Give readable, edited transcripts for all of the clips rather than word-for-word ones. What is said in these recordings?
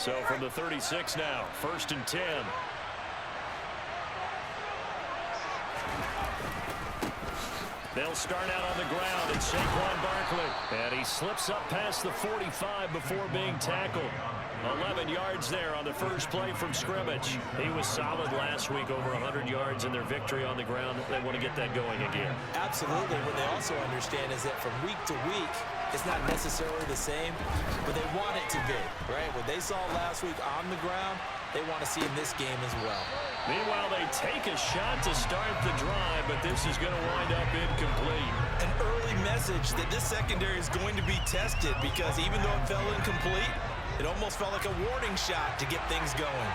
So from the 36 now, 1st and 10. They'll start out on the ground. It's Saquon Barkley. And he slips up past the 45 before being tackled. 11 yards there on the first play from scrimmage. He was solid last week, over 100 yards in their victory on the ground. They want to get that going again. Absolutely. What they also understand is that from week to week, it's not necessarily the same, but they want it to be, right? What they saw last week on the ground, they want to see in this game as well. Meanwhile, they take a shot to start the drive, but this is going to wind up incomplete. An early message that this secondary is going to be tested, because even though it fell incomplete, it almost felt like a warning shot to get things going.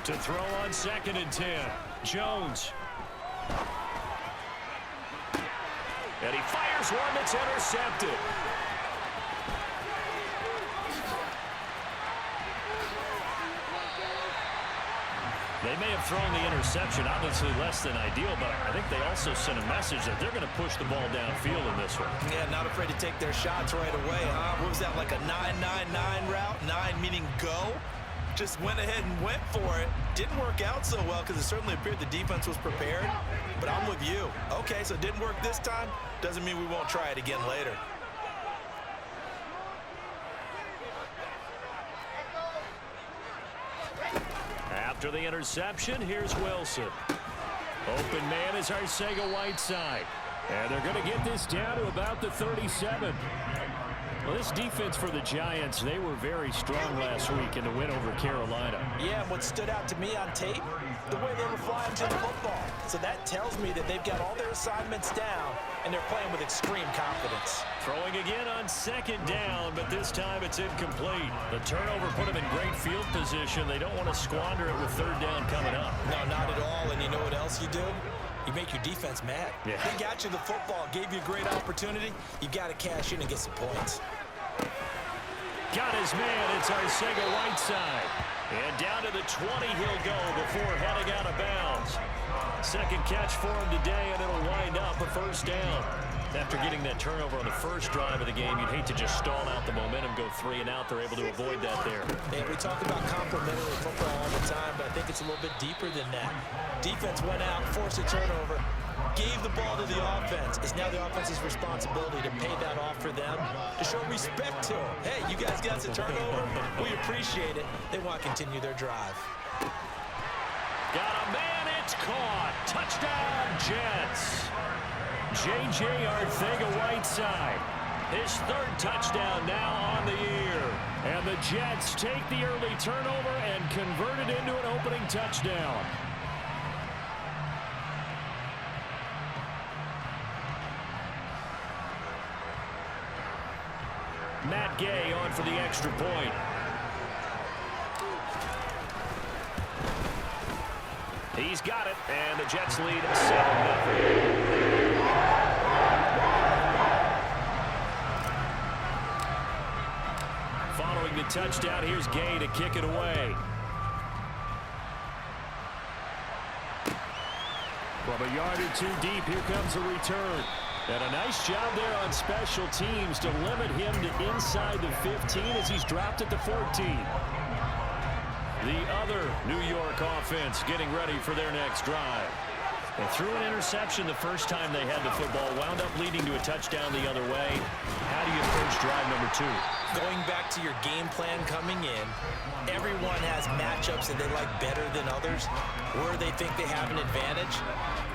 To throw on 2nd and 10, Jones. And he fires one that's intercepted. They may have thrown the interception, obviously less than ideal, but I think they also sent a message that they're going to push the ball downfield in this one. Yeah, not afraid to take their shots right away, huh? What was that, like a 9-9-9 route? 9 meaning go? Just went ahead and went for it. Didn't work out so well because it certainly appeared the defense was prepared, but I'm with you. Okay, so it didn't work this time. Doesn't mean we won't try it again later. After the interception, here's Wilson. Open man is Arcega-Whiteside. And they're going to get this down to about the 37. Well, this defense for the Giants, they were very strong last week in the win over Carolina. Yeah, and what stood out to me on tape, the way they were flying to the football. So that tells me that they've got all their assignments down, and they're playing with extreme confidence. Throwing again on 2nd down, but this time it's incomplete. The turnover put them in great field position. They don't want to squander it with 3rd down coming up. No, not at all. And you know what else you do? You make your defense mad. Yeah. They got you the football, gave you a great opportunity. You got to cash in and get some points. Got his man. It's Arcega-Whiteside. And down to the 20 he'll go before heading out of bounds. 2nd catch for him today, and it'll wind up a 1st down. After getting that turnover on the first drive of the game, you'd hate to just stall out the momentum, go 3 and out. They're able to avoid that there. And we talk about complementary football all the time, but I think it's a little bit deeper than that. Defense went out, forced a turnover, gave the ball to the offense. It's now the offense's responsibility to pay that off for them, to show respect to them. Hey, you guys got the turnover. We appreciate it. They want to continue their drive. Got a man. It's caught. Touchdown, Jets. J.J. Arcega-Whiteside. His 3rd touchdown now on the year. And the Jets take the early turnover and convert it into an opening touchdown. Matt Gay on for the extra point. He's got it, and the Jets lead 7-0. Following the touchdown, here's Gay to kick it away. From a yard or 2 deep, here comes a return. And a nice job there on special teams to limit him to inside the 15 as he's dropped at the 14. The other New York offense getting ready for their next drive. They threw an interception the first time they had the football, wound up leading to a touchdown the other way. How do you approach drive number 2? Going back to your game plan coming in, everyone has matchups that they like better than others, where they think they have an advantage.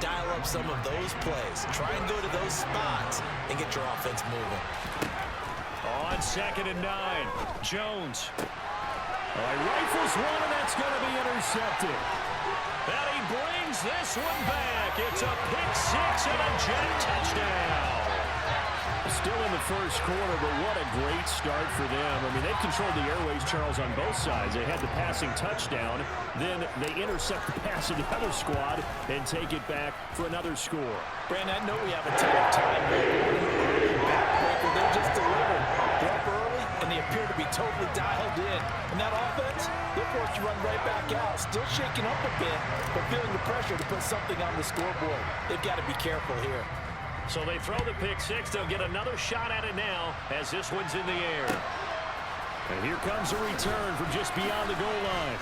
Dial up some of those plays. Try and go to those spots and get your offense moving. On 2nd and 9, Jones. Rifles one, and that's going to be intercepted. And he brings this one back. It's a pick-6 and a Jet touchdown. Still in the first quarter, but what a great start for them. I mean, they've controlled the airways, Charles, on both sides. They had the passing touchdown. Then they intercept the pass of the other squad and take it back for another score. Brandon, I know we have a ton of time, but backbreaker, they just delivered. They're up early, and they appear to be totally dialed in. And that offense, they're forced to run right back out. Still shaking up a bit, but feeling the pressure to put something on the scoreboard. They've got to be careful here. So they throw the pick six. They'll get another shot at it now as this one's in the air. And here comes a return from just beyond the goal line.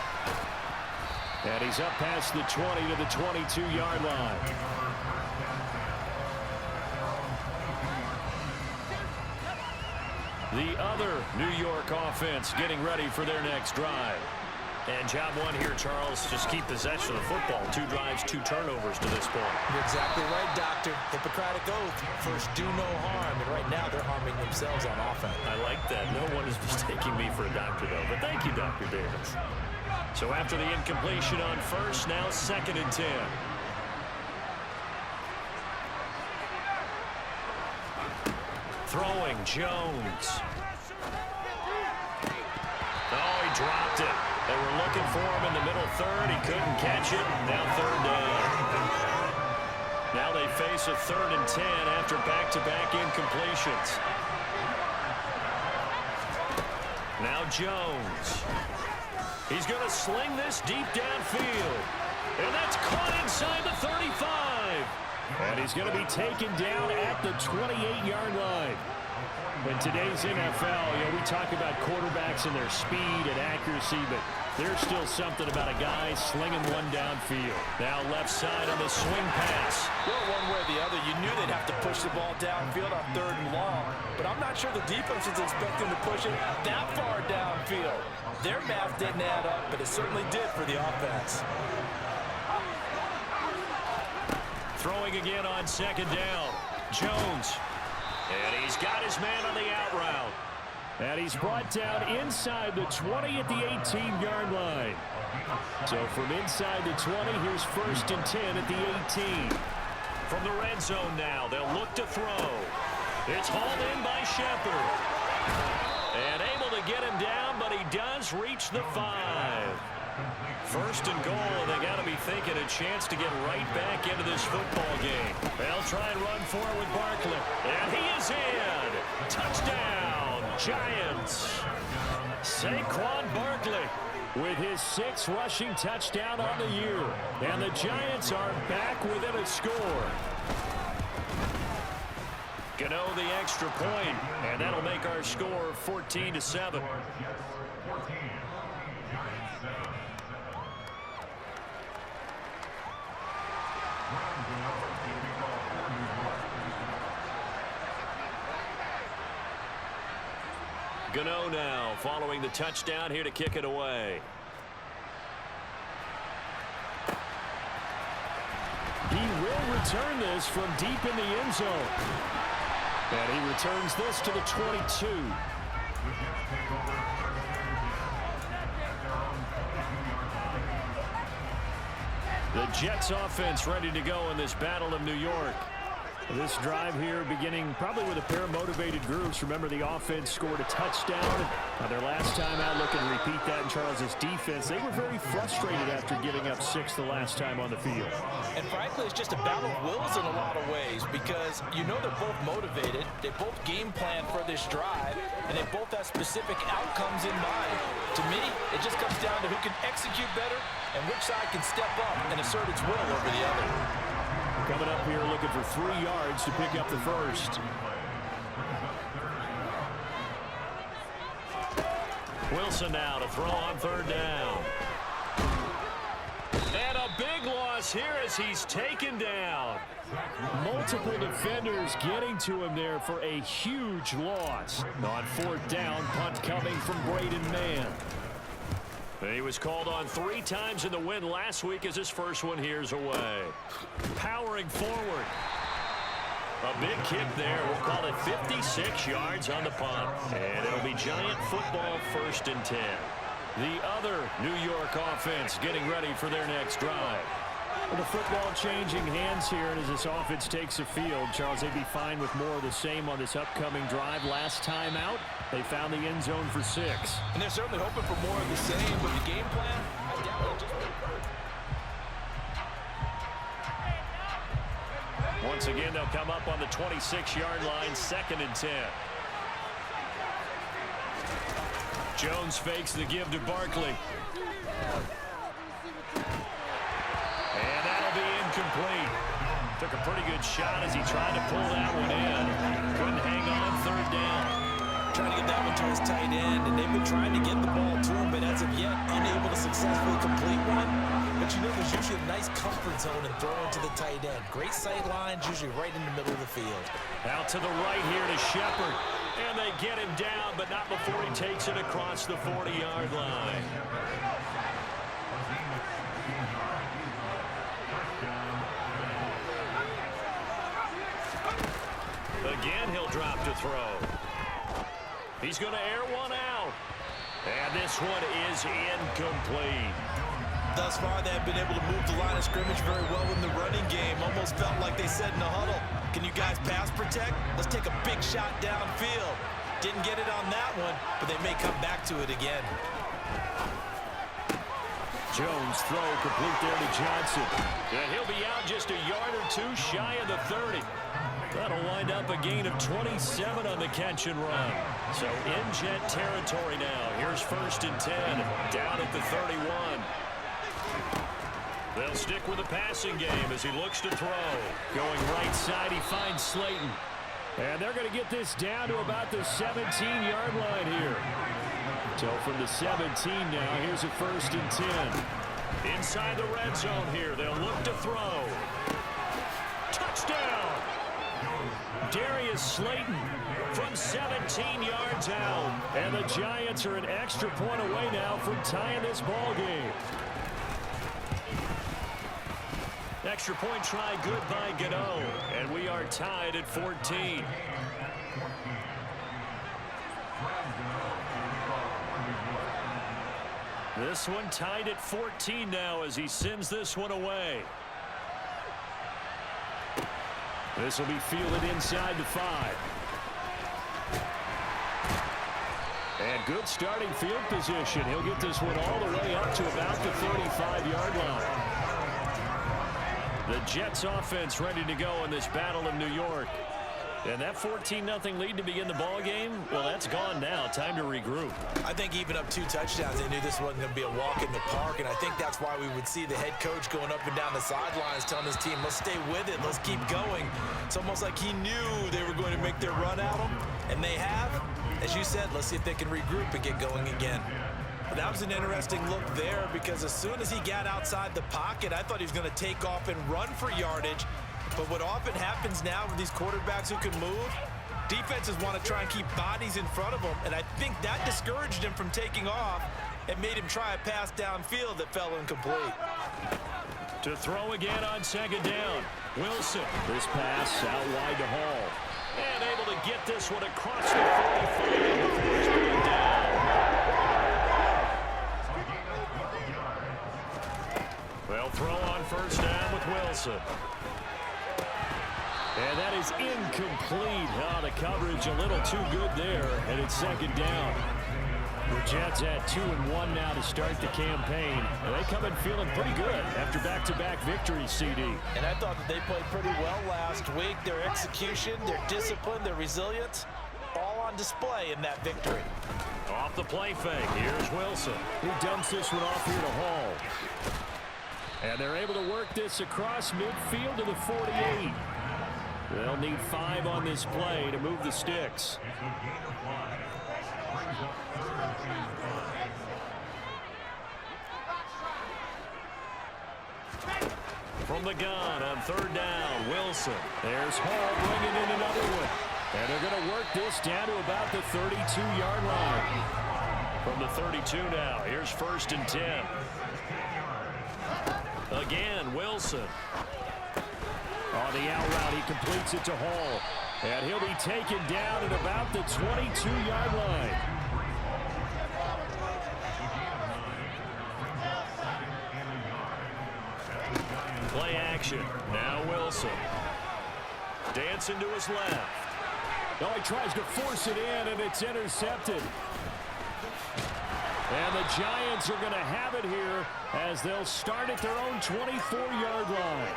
And he's up past the 20 to the 22-yard line. The other New York offense getting ready for their next drive. And job one here, Charles, just keep possession of the football. 2 drives, 2 turnovers to this point. You're exactly right, Doctor. Hippocratic oath. First, do no harm. And right now, they're harming themselves on offense. I like that. No one is mistaking me for a doctor, though. But thank you, Dr. Davis. So after the incompletion on first, now 2nd and 10. Throwing, Jones. Oh, he dropped it. They were looking for him in the middle third. He couldn't catch it. Now 3rd down. Now they face a 3rd and 10 after back-to-back incompletions. Now Jones. He's going to sling this deep downfield. And that's caught inside the 35. And he's going to be taken down at the 28-yard line. In today's NFL, we talk about quarterbacks and their speed and accuracy, but there's still something about a guy slinging one downfield. Now left side on the swing pass. Well, one way or the other, you knew they'd have to push the ball downfield on 3rd and long, but I'm not sure the defense is expecting to push it that far downfield. Their math didn't add up, but it certainly did for the offense. Throwing again on 2nd down. Jones. And he's got his man on the out route. And he's brought down inside the 20 at the 18-yard line. So from inside the 20, here's 1st and 10 at the 18. From the red zone now, they'll look to throw. It's hauled in by Shepard. And able to get him down, but he does reach the 5. 1st and goal, and they got to be thinking a chance to get right back into this football game. They'll try and run for it with Barkley. And he is in. Touchdown, Giants. Saquon Barkley with his 6th rushing touchdown on the year. And the Giants are back within a score. Gano the extra point, and that'll make our score 14-7. Gano now following the touchdown here to kick it away. He will return this from deep in the end zone. And he returns this to the 22. The Jets offense ready to go in this Battle of New York. This drive here beginning probably with a pair of motivated groups. Remember, the offense scored a touchdown. Their last time out, looking to repeat that in Charles's defense. They were very frustrated after giving up 6 the last time on the field. And frankly, it's just a battle of wills in a lot of ways because you know they're both motivated. They both game plan for this drive, and they both have specific outcomes in mind. To me, it just comes down to who can execute better and which side can step up and assert its will over the other. Coming up here looking for 3 yards to pick up the first. Wilson now to throw on 3rd down. And a big loss here as he's taken down. Multiple defenders getting to him there for a huge loss. On 4th down, punt coming from Braden Mann. He was called on 3 times in the win last week as his first one here's away. Powering forward. A big kick there. We'll call it 56 yards on the punt. And it'll be Giant football 1st and 10. The other New York offense getting ready for their next drive. Well, the football changing hands here, and as this offense takes the field, Charles, they'd be fine with more of the same on this upcoming drive. Last time out, they found the end zone for 6. And they're certainly hoping for more of the same, but the game plan, I doubt it'll just be. Once again, they'll come up on the 26-yard line, 2nd and 10. Jones fakes the give to Barkley. And that'll be incomplete. Took a pretty good shot as he tried to pull that one in. Couldn't hang on third down. Trying to get that one to his tight end, and they've been trying to get the ball to him, but as of yet, unable to successfully complete one. But you know, there's usually a nice comfort zone in throwing to the tight end. Great sight lines, usually right in the middle of the field. Out to the right here to Shepard. And they get him down, but not before he takes it across the 40-yard line. Again, he'll drop to throw. He's going to air one out. And this one is incomplete. Thus far, they have been able to move the line of scrimmage very well in the running game. Almost felt like they said in the huddle, can you guys pass protect? Let's take a big shot downfield. Didn't get it on that one, but they may come back to it again. Jones throw complete there to Johnson. And he'll be out just a yard or two shy of the 30. That'll wind up a gain of 27 on the catch and run. So in Jet territory now. Here's 1st and 10 down at the 31. They'll stick with the passing game as he looks to throw. Going right side, he finds Slayton. And they're going to get this down to about the 17-yard line here. So from the 17 now, here's a 1st and 10. Inside the red zone here, they'll look to throw. Touchdown! Darius Slayton from 17 yards out. And the Giants are an extra point away now from tying this ball game. Extra point try good by Gano. And we are tied at 14. This one tied at 14 now as he sends this one away. This will be fielded inside the 5. And good starting field position. He'll get this one all the way up to about the 35-yard line. The Jets offense ready to go in this battle of New York. And that 14-0 lead to begin the ball game, well, that's gone now. Time to regroup. I think even up 2 touchdowns, they knew this wasn't going to be a walk in the park, and I think that's why we would see the head coach going up and down the sidelines telling his team, let's stay with it, let's keep going. It's almost like he knew they were going to make their run at him, and they have. As you said, let's see if they can regroup and get going again. But that was an interesting look there because as soon as he got outside the pocket, I thought he was going to take off and run for yardage. But what often happens now with these quarterbacks who can move, defenses want to try and keep bodies in front of them, and I think that discouraged him from taking off and made him try a pass downfield that fell incomplete. To throw again on 2nd down. Wilson. This pass out wide to Hall. And able to get this one across the 45 before he's going down. They'll throw on 1st down with Wilson. And that is incomplete. Oh, the coverage a little too good there, and it's 2nd down. The Jets at 2-1 now to start the campaign. And they come in feeling pretty good after back-to-back victories, CD. And I thought that they played pretty well last week. Their execution, their discipline, their resilience, all on display in that victory. Off the play fake, here's Wilson. He dumps this one off here to Hall. And they're able to work this across midfield to the 48. They'll need 5 on this play to move the sticks. From the gun on 3rd down, Wilson. There's Hall bringing in another one. And they're going to work this down to about the 32-yard line. From the 32 now, here's 1st and 10. Again, Wilson. On the out route, he completes it to Hall. And he'll be taken down at about the 22-yard line. Play action. Now Wilson. Dancing to his left. Oh, he tries to force it in, and it's intercepted. And the Giants are going to have it here as they'll start at their own 24-yard line.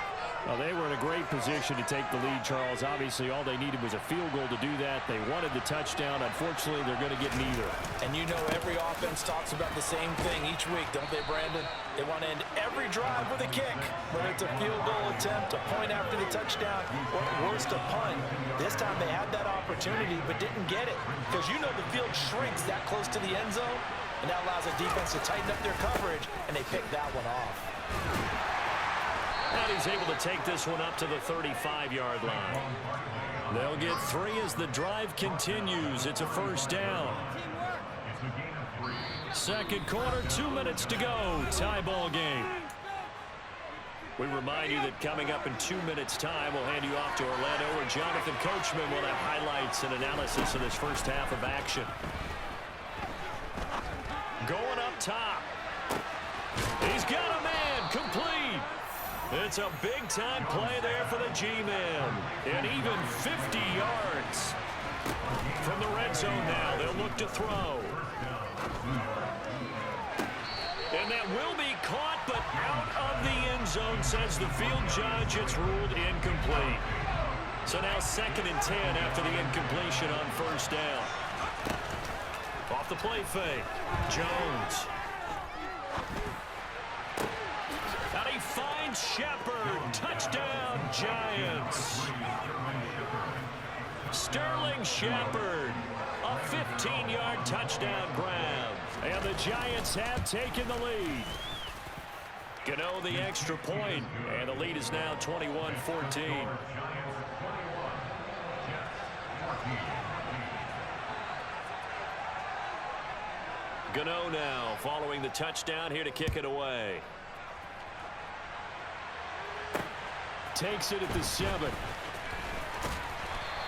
Well, they were in a great position to take the lead, Charles. Obviously, all they needed was a field goal to do that. They wanted the touchdown. Unfortunately, they're going to get neither. And you know every offense talks about the same thing each week, don't they, Brandon? They want to end every drive with a kick, whether it's a field goal attempt, a point after the touchdown, or at worst, a punt. This time they had that opportunity but didn't get it because you know the field shrinks that close to the end zone, and that allows the defense to tighten up their coverage, and they pick that one off. And he's able to take this one up to the 35-yard line. They'll get 3 as the drive continues. It's a first down. Second quarter, 2 minutes to go. Tie ball game. We remind you that coming up in 2 minutes' time, we'll hand you off to Orlando, where Jonathan Coachman will have highlights and analysis of this first half of action. Going up top. He's got a man. Complete. It's a big-time play there for the G-men. And even 50 yards. From the red zone now, they'll look to throw. And that will be caught, but out of the end zone, says the field judge. It's ruled incomplete. So now 2nd and 10 after the incompletion on first down. Off the play fake. Jones. And he finds Shepard. Touchdown, Giants. Sterling Shepard. A 15-yard touchdown grab. And the Giants have taken the lead. Gano the extra point, and the lead is now 21-14. Gano now following the touchdown here to kick it away. Takes it at the 7.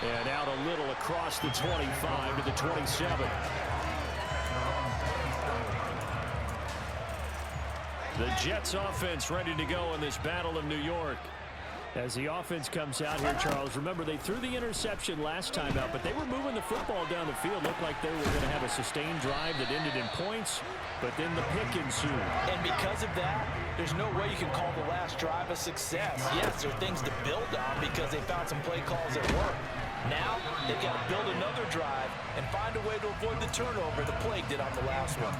And out a little across the 25 to the 27. The Jets offense ready to go in this Battle of New York. As the offense comes out here, Charles, remember they threw the interception last time out, but they were moving the football down the field. Looked like they were going to have a sustained drive that ended in points, but then the pick ensued. And because of that, there's no way you can call the last drive a success. Yes, there are things to build on because they found some play calls that work. Now, they've got to build another drive and find a way to avoid the turnover the Plague did on the last one.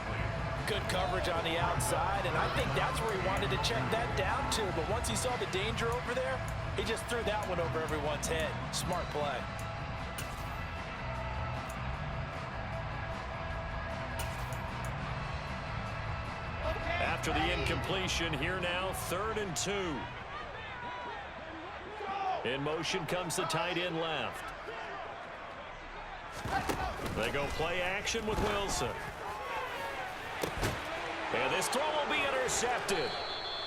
Good coverage on the outside, and I think that's where he wanted to check that down to. But once he saw the danger over there, he just threw that one over everyone's head. Smart play. After the incompletion, here now, 3rd and 2. In motion comes the tight end left. They go play action with Wilson. And this throw will be intercepted.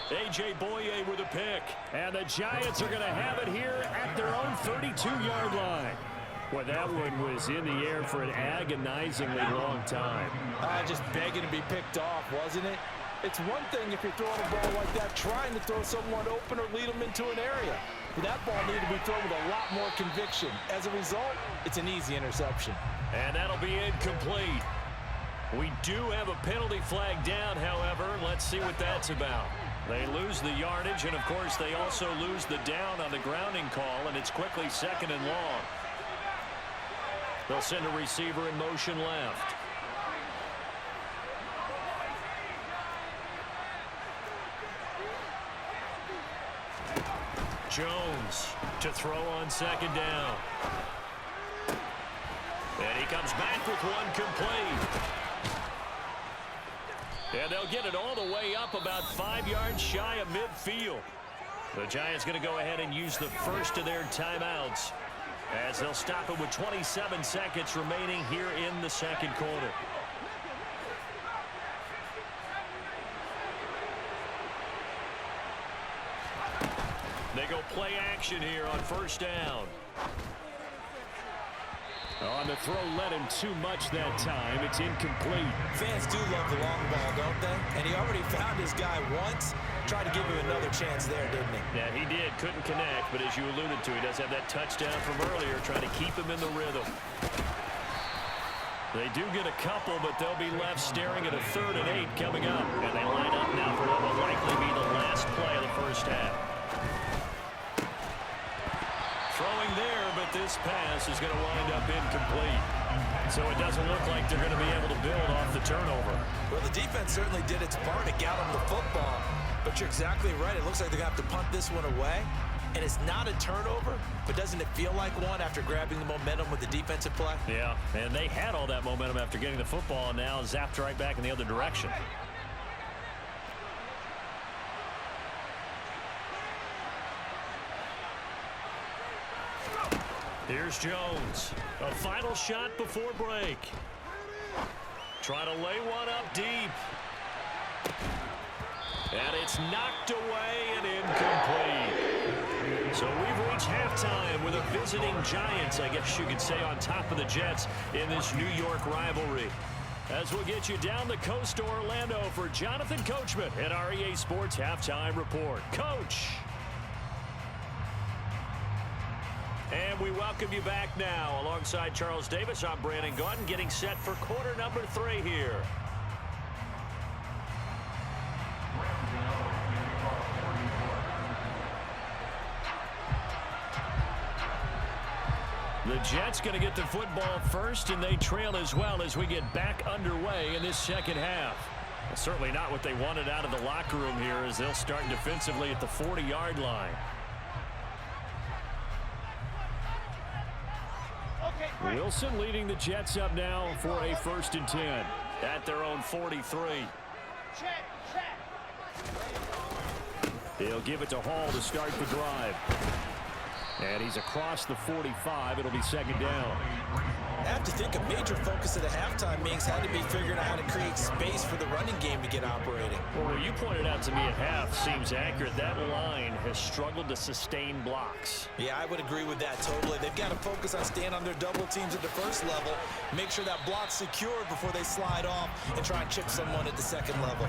A.J. Boye with a pick. And the Giants are going to have it here at their own 32-yard line. Well, that one was in the air for an agonizingly long time. Just begging to be picked off, wasn't it? It's one thing if you're throwing a ball like that, trying to throw someone open or lead them into an area. But that ball needed to be thrown with a lot more conviction. As a result, it's an easy interception. And that'll be incomplete. We do have a penalty flag down, however. Let's see what that's about. They lose the yardage, and, of course, they also lose the down on the grounding call, and it's quickly 2nd and long. They'll send a receiver in motion left. Jones to throw on 2nd down. And he comes back with one complete. And they'll get it all the way up about 5 yards shy of midfield. The Giants going to go ahead and use the first of their timeouts as they'll stop it with 27 seconds remaining here in the 2nd quarter. They go play action here on 1st down. On the throw, led him too much that time. It's incomplete. Fans do love the long ball, don't they? And he already found his guy once. Tried to give him another chance there, didn't he? Yeah, he did. Couldn't connect, but as you alluded to, he does have that touchdown from earlier, trying to keep him in the rhythm. They do get a couple, but they'll be left staring at a 3rd and 8 coming up. And they line up now for what will likely be the last play of the first half. Throwing there, but this pass is going to wind up incomplete. So it doesn't look like they're going to be able to build off the turnover. Well, the defense certainly did its part to get them the football. But you're exactly right. It looks like they're going to have to punt this one away. And it's not a turnover, but doesn't it feel like one after grabbing the momentum with the defensive play? Yeah, and they had all that momentum after getting the football, and now zapped right back in the other direction. Here's Jones. A final shot before break. Trying to lay one up deep. And it's knocked away and incomplete. So we've reached halftime with a visiting Giants, I guess you could say, on top of the Jets in this New York rivalry. As we'll get you down the coast to Orlando for Jonathan Coachman at our EA Sports Halftime Report. Coach! And we welcome you back now. Alongside Charles Davis, I'm Brandon Gaudin, getting set for quarter number 3 here. The Jets going to get the football first, and they trail as well as we get back underway in this second half. Well, certainly not what they wanted out of the locker room here, as they'll start defensively at the 40-yard line. Wilson leading the Jets up now for a 1st and 10 at their own 43. He'll give it to Hall to start the drive. And he's across the 45. It'll be 2nd down. I have to think a major focus of the halftime meetings had to be figuring out how to create space for the running game to get operating. Well, what you pointed out to me at half seems accurate. That line has struggled to sustain blocks. Yeah, I would agree with that totally. They've got to focus on staying on their double teams at the first level, make sure that block's secured before they slide off and try and chip someone at the 2nd level.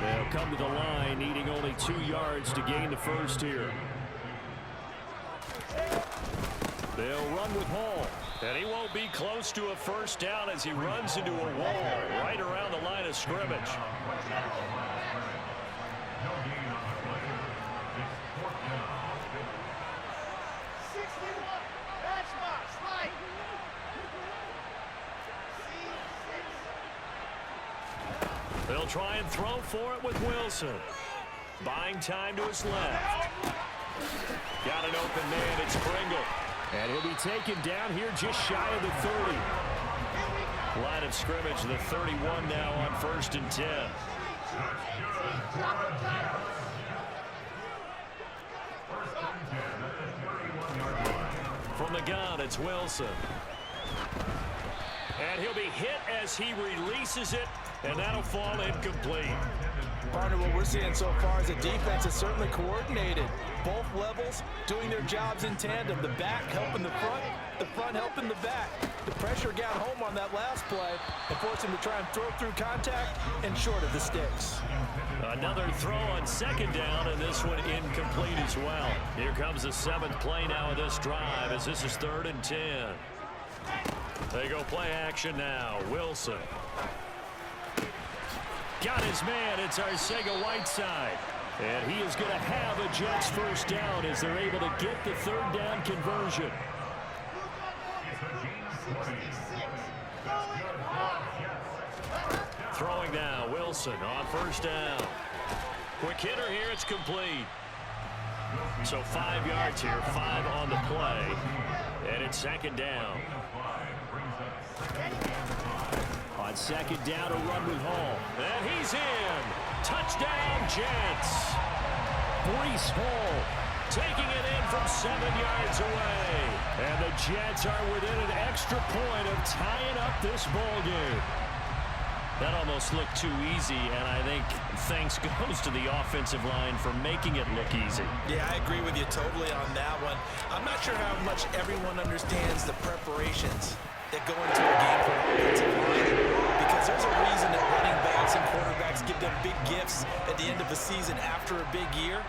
They'll come to the line, needing only 2 yards to gain the first here. They'll run with Hall. And he won't be close to a 1st down as he runs into a wall right around the line of scrimmage. They'll try and throw for it with Wilson. Buying time to his left. Got an open man. It's Pringle. And he'll be taken down here just shy of the 30. Line of scrimmage, the 31 now on 1st and 10. From the gun, it's Wilson. And he'll be hit as he releases it, and that'll fall incomplete. Partner, what we're seeing so far is the defense is certainly coordinated. Both levels doing their jobs in tandem. The back helping the front helping the back. The pressure got home on that last play and forced him to try and throw through contact and short of the sticks. Another throw on 2nd down, and this one incomplete as well. Here comes the 7th play now of this drive, as this is 3rd and 10. They go play action now. Wilson. Got his man. It's Arcega-Whiteside. And he is going to have a Jets 1st down as they're able to get the 3rd down conversion. Throwing now. Wilson on 1st down. Quick hitter here. It's complete. So 5 yards here. 5 on the play. And it's 2nd down. On 2nd down, a run with Hall. And he's in. Touchdown, Jets. Breece Hall taking it in from 7 yards away. And the Jets are within an extra point of tying up this ball game. That almost looked too easy, and I think thanks goes to the offensive line for making it look easy. Yeah, I agree with you totally on that one. I'm not sure how much everyone understands the preparations that go into a game for an offensive line, because there's a reason that running backs and quarterbacks give them big gifts at the end of a season after a big year.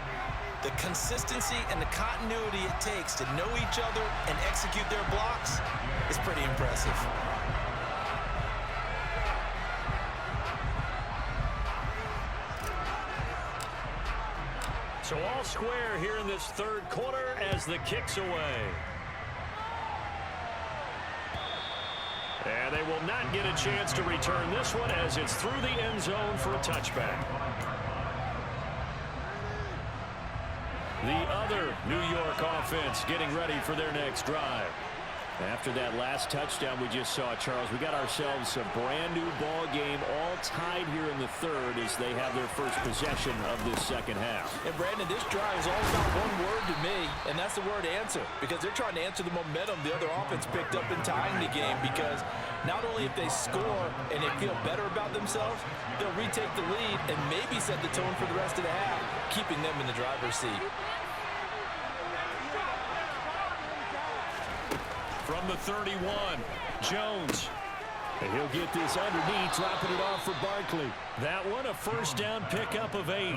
The consistency and the continuity it takes to know each other and execute their blocks is pretty impressive. So all square here in this third quarter as the kick's away. And they will not get a chance to return this one as it's through the end zone for a touchback. The other New York offense getting ready for their next drive. After that last touchdown we just saw, Charles, we got ourselves a brand new ball game, all tied here in the third as they have their first possession of this second half. And Brandon, this drive is all about one word to me, and that's the word answer, because they're trying to answer the momentum the other offense picked up in tying the game, because not only if they score and they feel better about themselves, they'll retake the lead and maybe set the tone for the rest of the half, keeping them in the driver's seat. From the 31, Jones. And he'll get this underneath, dropping it off for Barkley. That one, a first down pickup of 8.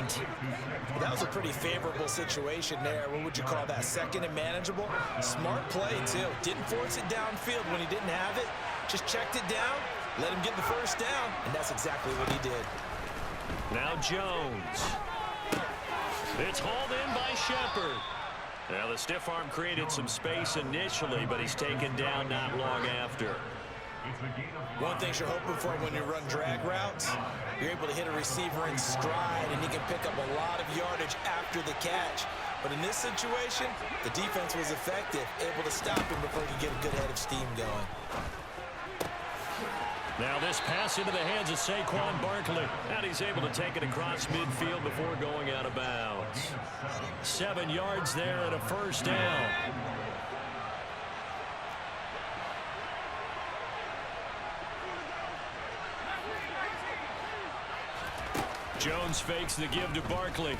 That was a pretty favorable situation there. What would you call that? Second and manageable? Smart play, too. Didn't force it downfield when he didn't have it. Just checked it down, let him get the first down, and that's exactly what he did. Now Jones. It's hauled in by Shepard. Now the stiff arm created some space initially, but he's taken down not long after. One thing you're hoping for when you run drag routes, you're able to hit a receiver in stride, and he can pick up a lot of yardage after the catch. But in this situation, the defense was effective, able to stop him before he could get a good head of steam going. Now this pass into the hands of Saquon Barkley. And he's able to take it across midfield before going out of bounds. 7 yards there and a first down. Jones fakes the give to Barkley.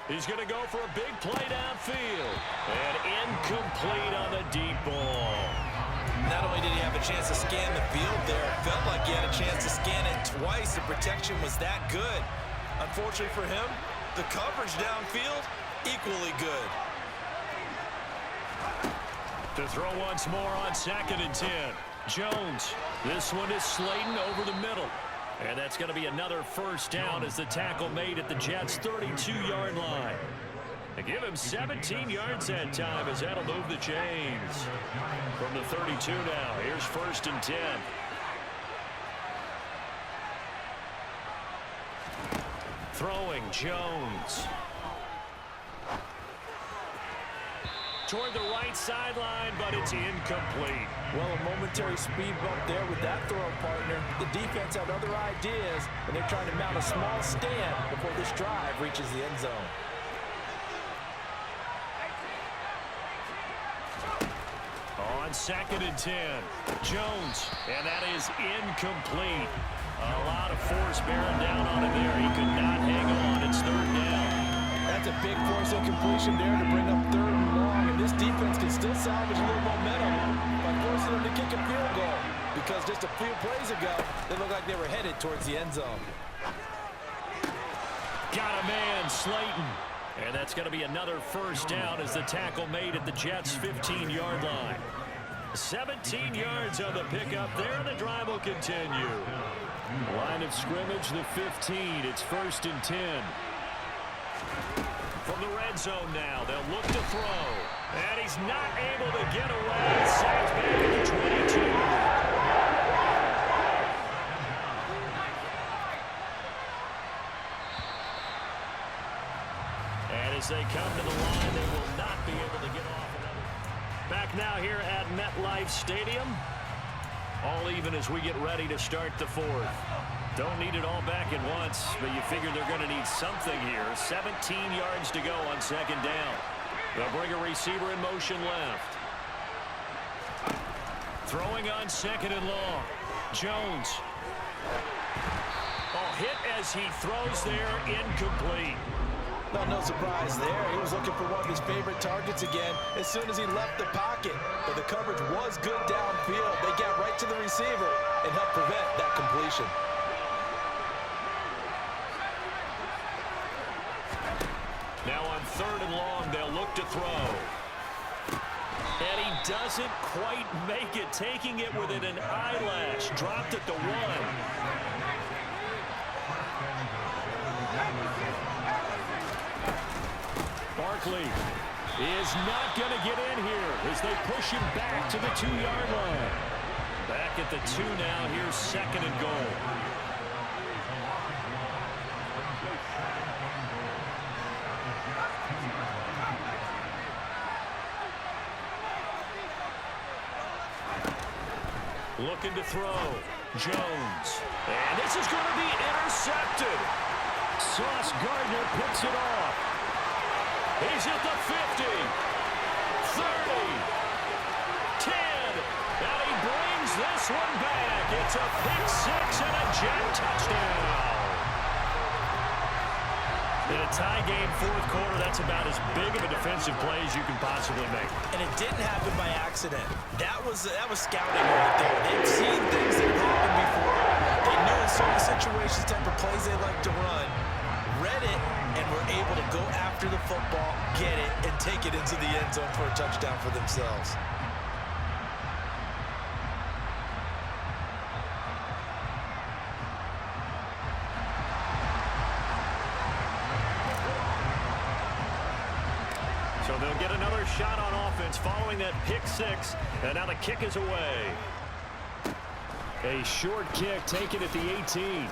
He's going to go for a big play downfield. And incomplete on the deep ball. Not only did he have a chance to scan the field there, it felt like he had a chance to scan it twice. The protection was that good. Unfortunately for him, the coverage downfield, equally good. To throw once more on 2nd and 10. Jones. This one is Slayton over the middle. And that's going to be another first down as the tackle made at the Jets' 32-yard line. They give him 17 yards that time as that'll move the chains. From the 32 now, here's 1st and 10. Throwing Jones. Toward the right sideline, but it's incomplete. Well, a momentary speed bump there with that throw partner. The defense had other ideas, and they're trying to mount a small stand before this drive reaches the end zone. On 2nd and 10, Jones, and that is incomplete. A lot of force bearing down on him there. He could not hang on. It's 3rd down. That's a big force incompletion there to bring up 3rd and long, and this defense can still salvage a little momentum by forcing them to kick a field goal, because just a few plays ago, they looked like they were headed towards the end zone. Got a man, Slayton. And that's going to be another first down as the tackle made at the Jets' 15-yard line. 17 yards on the pickup there, and the drive will continue. Line of scrimmage, the 15. It's 1st and 10. From the red zone now, they'll look to throw. And he's not able to get away. Sacked back at the 22. And as they come to the line, they will not be able to get off another. Back now here at MetLife Stadium. All even as we get ready to start the 4th. Don't need it all back at once, but you figure they're going to need something here. 17 yards to go on 2nd down. They'll bring a receiver in motion left. Throwing on 2nd and long. Jones. Oh, hit as he throws there, incomplete. No surprise there. He was looking for one of his favorite targets again as soon as he left the pocket. But the coverage was good downfield. They got right to the receiver and helped prevent that completion. Now on 3rd and long, they'll look to throw. And he doesn't quite make it, taking it within an eyelash. Dropped at the 1. Barkley is not going to get in here as they push him back to the 2-yard line. Back at the 2 now. Here's 2nd and goal. Looking to throw. Jones. And this is going to be intercepted. Sauce Gardner picks it off. He's at the 50. 30. 10. And he brings this one back. It's a pick 6 and a Jet touchdown. In a tie game, 4th quarter, that's about as big of a defensive play as you can possibly make. And it didn't happen by accident. That was scouting right there. They've seen things that have happened before. They knew in certain situations, type of plays they like to run, read it, and were able to go after the football, get it, and take it into the end zone for a touchdown for themselves. So they'll get another shot on offense following that pick 6. And now the kick is away. A short kick taken at the 18.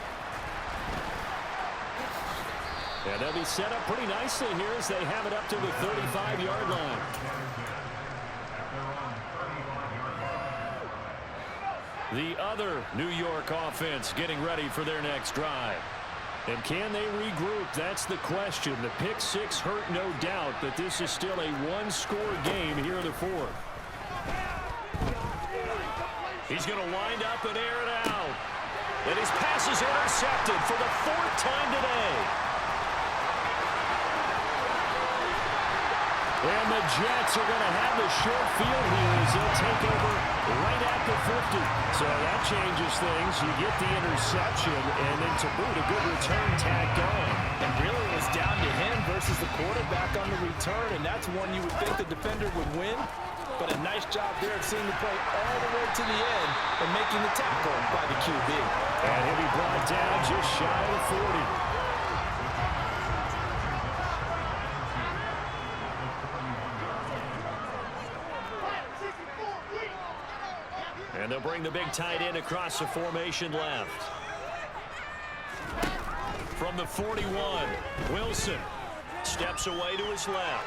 And they'll be set up pretty nicely here as they have it up to the 35-yard line. The other New York offense getting ready for their next drive. And can they regroup? That's the question. The pick 6 hurt, no doubt, but this is still a one-score game here in the 4th. He's going to wind up and air it out. And his pass is intercepted for the 4th time today. And the Jets are going to have the short field here as they'll take over right at the 50. So that changes things. You get the interception, and then to boot, a good return tacked on. And really it was down to him versus the quarterback on the return, and that's one you would think the defender would win. But a nice job there of seeing the play all the way to the end and making the tackle by the QB. And he'll be brought down just shy of the 40. And they'll bring the big tight end across the formation left. From the 41, Wilson steps away to his left.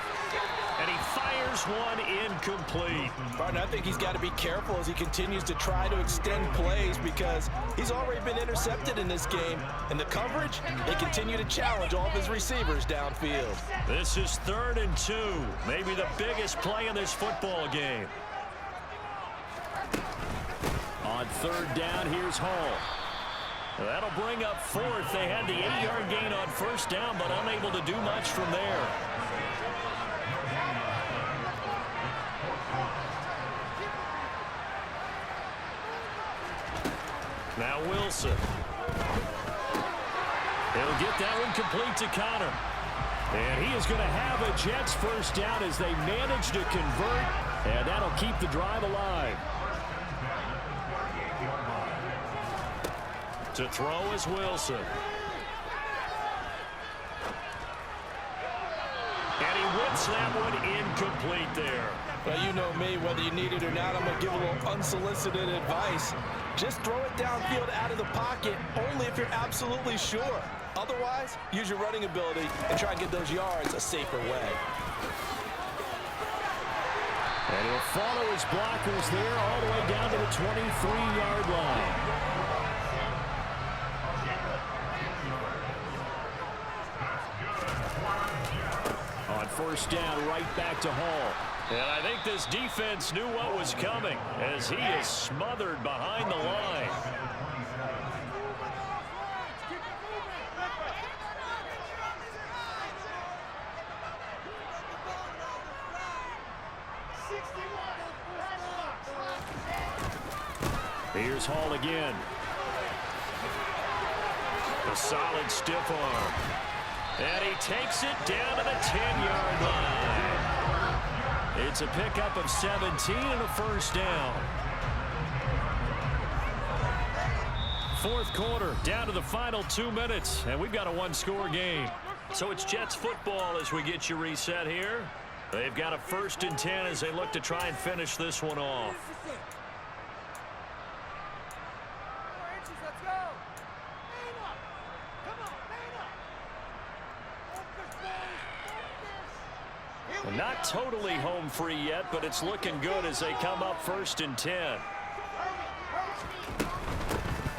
And he fires one incomplete. Martin, I think he's got to be careful as he continues to try to extend plays because he's already been intercepted in this game. And the coverage, they continue to challenge all of his receivers downfield. This is 3rd and 2. Maybe the biggest play in this football game. On 3rd down, here's Hall. That'll bring up 4th. They had the 8-yard gain on 1st down, but unable to do much from there. Now Wilson. He'll get that one complete to Connor. And he is going to have a Jets 1st down as they manage to convert, and that'll keep the drive alive. To throw is Wilson. And he whips that one incomplete there. Well, you know me, whether you need it or not, I'm going to give a little unsolicited advice. Just throw it downfield out of the pocket, only if you're absolutely sure. Otherwise, use your running ability and try and get those yards a safer way. And he'll follow his blockers there all the way down to the 23-yard line. On 1st down, right back to Hall. And I think this defense knew what was coming as he is smothered behind the line. Here's Hall again. A solid stiff arm. And he takes it down to the 10-yard line. It's a pickup of 17 and a first down. Fourth quarter, down to the final 2 minutes, and we've got a one-score game. So it's Jets football as we get you reset here. They've got a 1st and 10 as they look to try and finish this one off. Well, not totally home free yet, but it's looking good as they come up 1st and 10.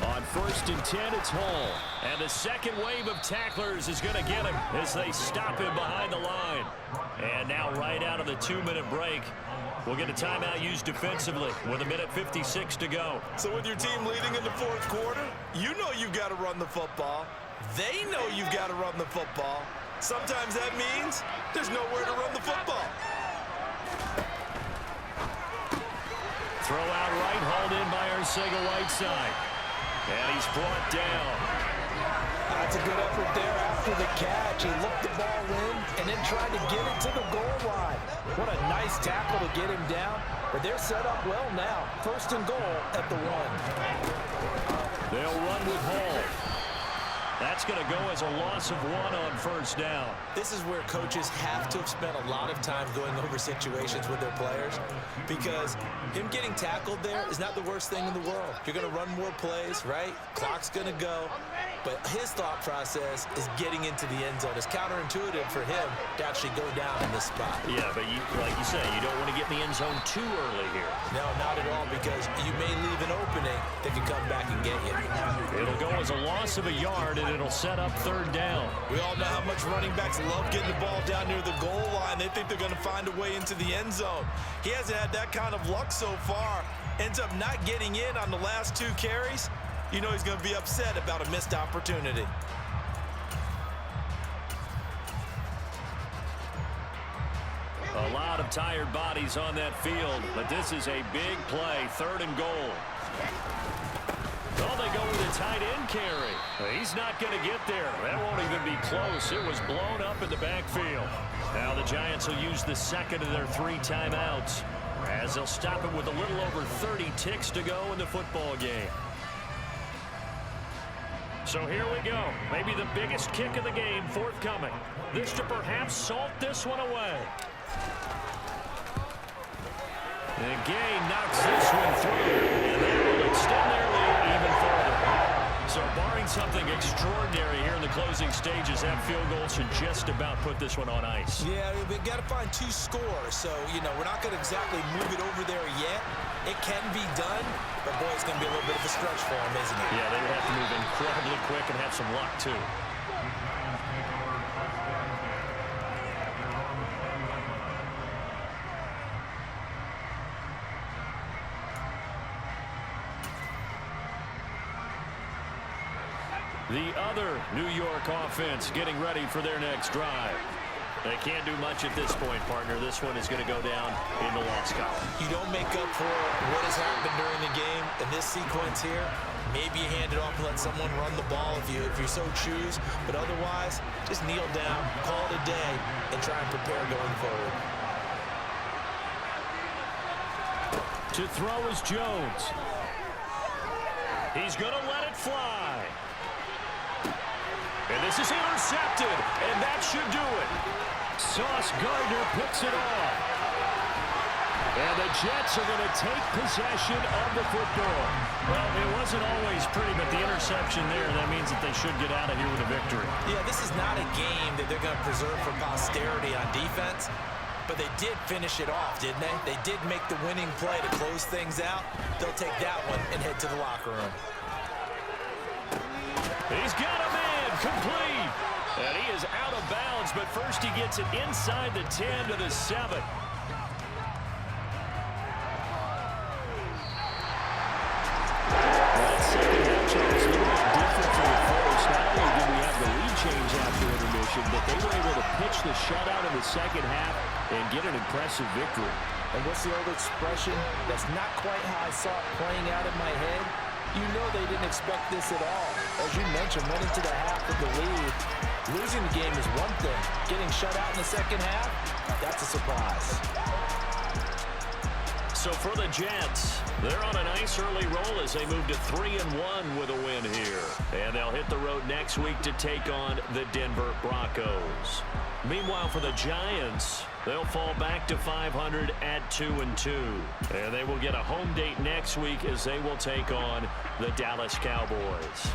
On 1st and 10, it's Hall. And the second wave of tacklers is going to get him as they stop him behind the line. And now right out of the 2-minute break, we'll get a timeout used defensively with 1:56 to go. So with your team leading in the fourth quarter, you know you've got to run the football. They know you've got to run the football. Sometimes that means there's nowhere to run the football. Throw out right, hauled in by Arcega-Whiteside. And he's brought down. That's a good effort there after the catch. He looked the ball in and then tried to get it to the goal line. What a nice tackle to get him down. But they're set up well now. 1st and goal at the 1. They'll run with Hall. That's going to go as a loss of 1 on 1st down. This is where coaches have to have spent a lot of time going over situations with their players, because him getting tackled there is not the worst thing in the world. You're going to run more plays, right? Clock's going to go. But his thought process is getting into the end zone. It's counterintuitive for him to actually go down in this spot. Yeah, but like you say, you don't want to get in the end zone too early here. No, not at all, because you may leave an opening that can come back and get you. It'll go as a loss of a yard, and it'll set up 3rd down. We all know how much running backs love getting the ball down near the goal line. They think they're going to find a way into the end zone. He hasn't had that kind of luck so far. Ends up not getting in on the last 2 carries. You know he's going to be upset about a missed opportunity. A lot of tired bodies on that field, but this is a big play, 3rd and goal. Oh, they go with a tight end carry. He's not going to get there. That won't even be close. It was blown up in the backfield. Now the Giants will use the 2nd of their 3 timeouts as they'll stop it with a little over 30 ticks to go in the football game. So here we go. Maybe the biggest kick of the game forthcoming. This to perhaps salt this one away. And Gay knocks this one through. And that will extend their lead even further. So barring something extraordinary here in the closing stages, that field goal should just about put this one on ice. Yeah, we've got to find 2 scores. So, you know, we're not going to exactly move it over there yet. It can be done, but boy, it's going to be a little bit of a stretch for him, isn't it? Yeah, they would have to move incredibly quick and have some luck, too. The other New York offense getting ready for their next drive. They can't do much at this point, partner. This one is going to go down in the loss column. You don't make up for what has happened during the game in this sequence here. Maybe you hand it off and let someone run the ball if you so choose. But otherwise, just kneel down, call it a day, and try and prepare going forward. To throw is Jones. He's going to let it fly. And this is intercepted, and that should do it. Sauce Gardner picks it off. And the Jets are going to take possession of the football. Well, it wasn't always pretty, but the interception there, that means that they should get out of here with a victory. Yeah, this is not a game that they're going to preserve for posterity on defense, but they did finish it off, didn't they? They did make the winning play to close things out. They'll take that one and head to the locker room. He's got him in, complete. And he is out of bounds, but first he gets it inside the 10 to the 7. That second half was a little bit different from the first. Not only did we have the lead change after intermission, but they were able to pitch the shutout in the second half and get an impressive victory. And what's the old expression? That's not quite how I saw it playing out in my head. You know they didn't expect this at all. As you mentioned, went into the half with the lead, Losing the game is one thing. Getting shut out in the second half, that's a surprise. So for the Jets, they're on a nice early roll as they move to 3-1 with a win here. And they'll hit the road next week to take on the Denver Broncos. Meanwhile, for the Giants, they'll fall back to 500 at 2-2. And they will get a home date next week as they will take on the Dallas Cowboys.